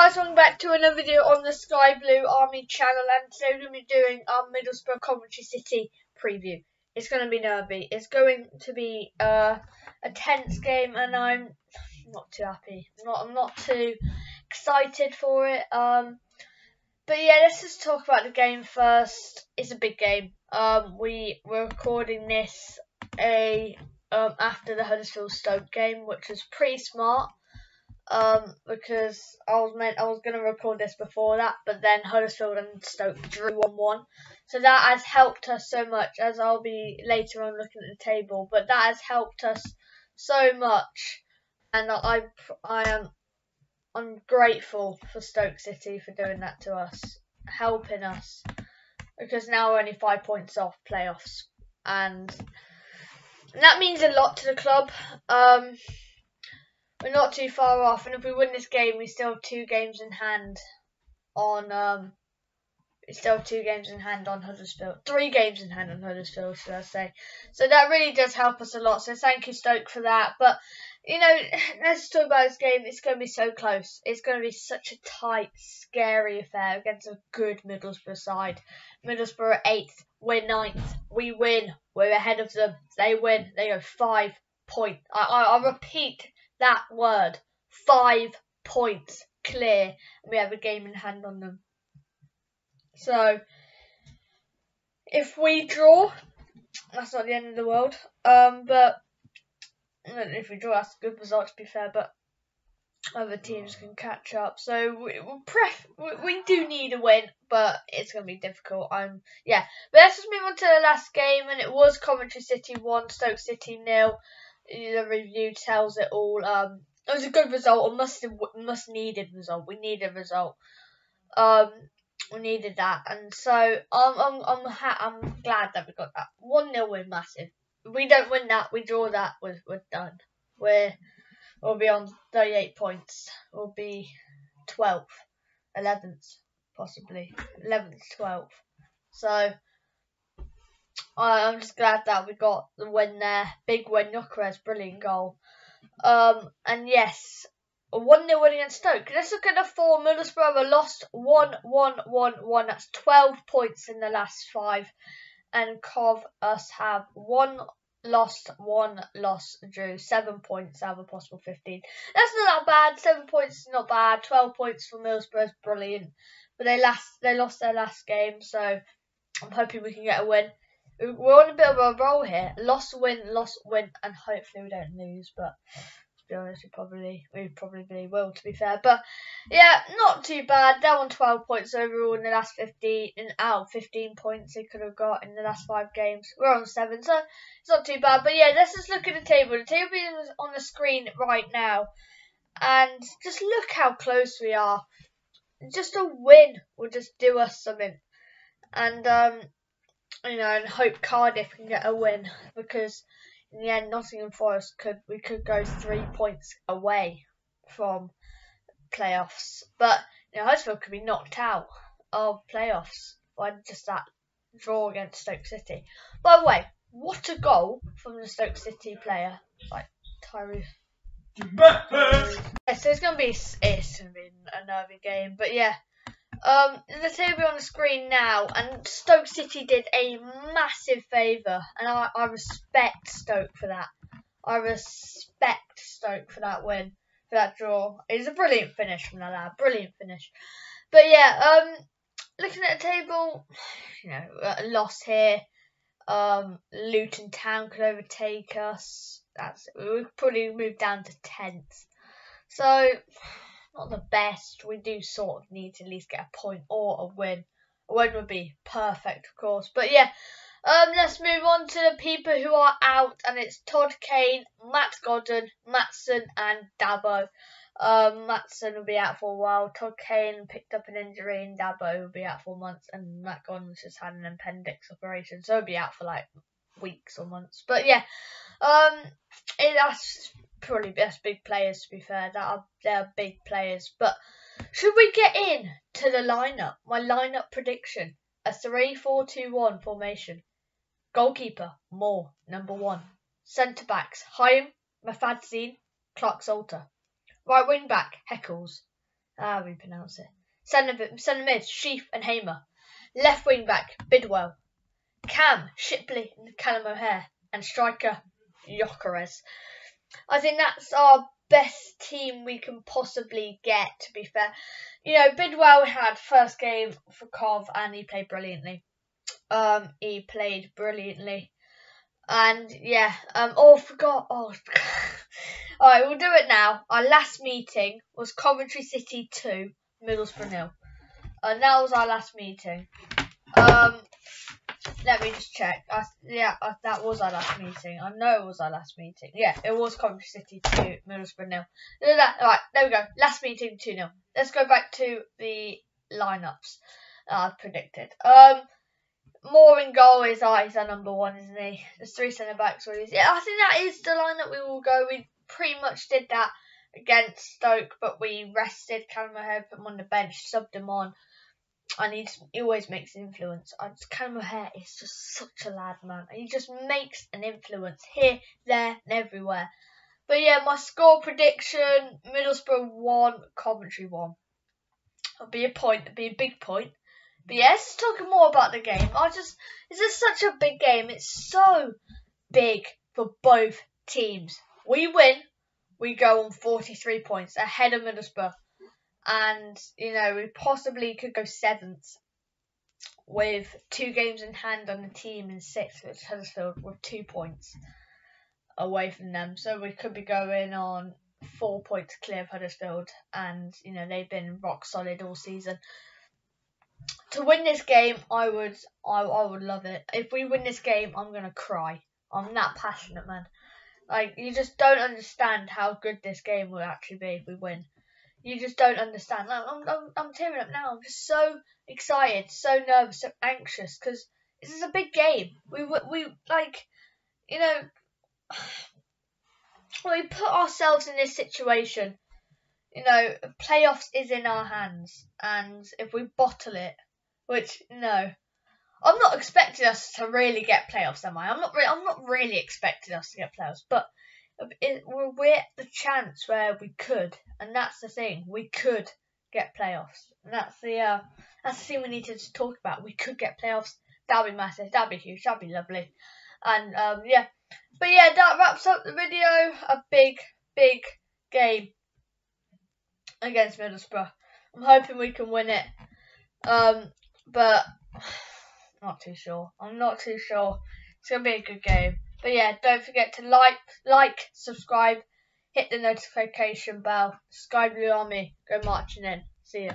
guys, welcome back to another video on the Sky Blue Army channel, and today we're going to be doing our Middlesbrough Coventry City preview. It's going to be nervy. It's going to be a tense game, and I'm not too happy. I'm not too excited for it. But yeah, let's just talk about the game first. It's a big game. We're recording this after the Huddersfield Stoke game, which was pretty smart. Because I was gonna record this before that, but then Huddersfield and Stoke drew 1-1, so that has helped us so much. As I'll be later on looking at the table, but that has helped us so much, and I'm grateful for Stoke City for doing that to us, helping us, because now we're only 5 points off playoffs, and that means a lot to the club. We're not too far off, and if we win this game, we still have 2 games in hand on Huddersfield. 3 games in hand on Huddersfield, should I say? So that really does help us a lot. So thank you, Stoke, for that. But you know, let's talk about this game. It's going to be so close. It's going to be such a tight, scary affair against a good Middlesbrough side. Middlesbrough are 8th. We're 9th. We win. We're ahead of them. They win. They go 5 points. I repeat that word, 5 points clear, and we have a game in hand on them. So if we draw, that's not the end of the world. But if we draw, that's a good result, to be fair. But other teams can catch up. So we do need a win, but it's going to be difficult. Yeah. But let's just move on to the last game, and it was Coventry City 1, Stoke City 0. The review tells it all. It was a good result, a much needed result. We needed a result. We needed that, and so I'm glad that we got that 1-0 win. Massive. If we don't win that, we draw that, we're done. We'll be on 38 points. We'll be 12th, 11th, possibly 11th, 12th. So I'm just glad that we got the win there. Big win. Yokeres, brilliant goal. And yes, a 1-0 win against Stoke. Let's look at the form. Middlesbrough have lost 1-1-1-1. That's 12 points in the last 5. And Cov us have 1 lost, 1 loss, drew. 7 points out of a possible 15. That's not that bad. 7 points is not bad. 12 points for Middlesbrough is brilliant. But they lost their last game, so I'm hoping we can get a win. We're on a bit of a roll here. Loss, win, and hopefully we don't lose. But to be honest, we probably will, to be fair. But yeah, not too bad. They're on 12 points overall in the last 15, and out of 15 points they could have got in the last 5 games. We're on 7, so it's not too bad. But yeah, let's just look at the table. The table is on the screen right now, and just look how close we are. Just a win will just do us something, and and hope Cardiff can get a win, because in the end Nottingham Forest could go 3 points away from playoffs. But Huddersfield could be knocked out of playoffs by just that draw against Stoke City. By the way, what a goal from the Stoke City player, like Tyrese. Yeah, so it's gonna be a nervy game, but yeah. The table on the screen now, and Stoke City did a massive favour, and I respect Stoke for that. I respect Stoke for that win, for that draw. It was a brilliant finish from the lad, brilliant finish. But yeah, looking at the table, a loss here. Luton Town could overtake us. We'll probably move down to 10th. So not the best. We do sort of need to at least get a point or a win. A win would be perfect, of course. But yeah, let's move on to the people who are out, and it's Todd Kane, Matt Godden, Maatsen, and Dabo. Maatsen will be out for a while. Todd Kane picked up an injury, and Dabo will be out for months. And Matt Godden's just had an appendix operation, so he'll be out for like weeks or months. But yeah, that's probably best big players, to be fair. They're big players. But should we get in to the lineup? My lineup prediction: a 3-4-2-1 formation. Goalkeeper: Moore, number 1. Centre backs: Haim, Mafadzine, Clark Salter. Right wing back: Heckles. How do we pronounce it? Centre mid, Sheaf and Hamer. Left wing back, Bidwell. Cam, Shipley and Callum O'Hare. And striker, Gyökeres. I think that's our best team we can possibly get, to be fair. You know, Bidwell had first game for Cov and he played brilliantly. He played brilliantly. And yeah, forgot. Alright, we'll do it now. Our last meeting was Coventry City 2, Middlesbrough 0. And that was our last meeting. Let me just check. That was our last meeting. I know it was our last meeting. Yeah, it was Coventry City 2, Middlesbrough 0. Alright, there we go. Last meeting 2-0. Let's go back to the lineups I've predicted. Moore in goal is our number one, isn't he? There's 3 centre backs. Yeah, I think that is the line that we will go. We pretty much did that against Stoke, but we rested Callum O'Hare, put him on the bench, subbed him on, and he always makes an influence. Callum O'Hare is just such a lad, man. He just makes an influence here, there, and everywhere. But yeah, my score prediction: Middlesbrough 1, Coventry 1. It'll be a big point. But yeah, let's talk more about the game. It's just such a big game. It's so big for both teams. We win, we go on 43 points ahead of Middlesbrough. And, you know, we possibly could go 7th with 2 games in hand on the team in 6th, which is Huddersfield, with 2 points away from them. So we could be going on 4 points clear of Huddersfield. And, you know, they've been rock solid all season. To win this game, I would love it. If we win this game, I'm gonna cry. I'm that passionate, man. Like, you just don't understand how good this game will actually be if we win. You just don't understand. I'm tearing up now. I'm just so excited, so nervous, so anxious, because this is a big game. We like, you know, we put ourselves in this situation. You know, playoffs is in our hands, and if we bottle it, which no, I'm not expecting us to really get playoffs, am I? I'm not really expecting us to get playoffs, but we're at the chance where we could, and that's the thing. We could get playoffs, and that's the thing we need to talk about. We could get playoffs. That'd be massive. That'd be huge. That'd be lovely. And yeah, but yeah, that wraps up the video. A big game against Middlesbrough. I'm hoping we can win it. But not too sure. I'm not too sure. It's gonna be a good game. But yeah, don't forget to like, subscribe, hit the notification bell. Sky Blue Army, go marching in. See ya.